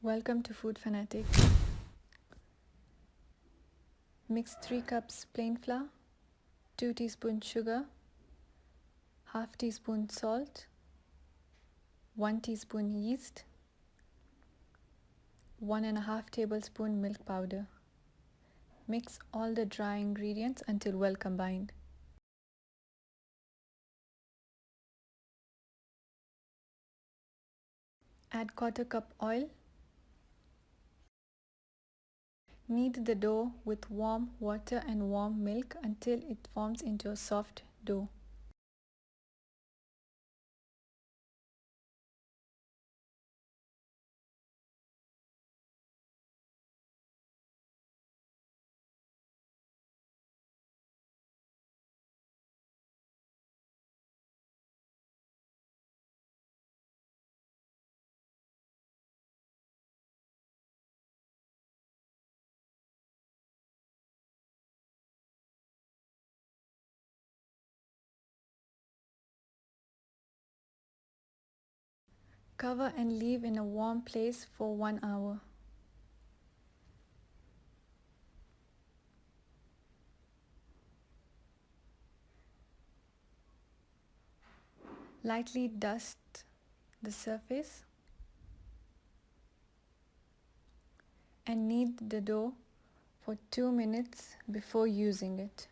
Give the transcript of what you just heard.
Welcome to Food Fanatic. Mix 3 cups plain flour, 2 teaspoons sugar, half teaspoon salt, 1 teaspoon yeast, 1.5 tablespoon milk powder. Mix all the dry ingredients until well combined. Add 1/4 cup oil. Knead the dough with warm water and warm milk until it forms into a soft dough. Cover and leave in a warm place for 1 hour. Lightly dust the surface and knead the dough for 2 minutes before using it.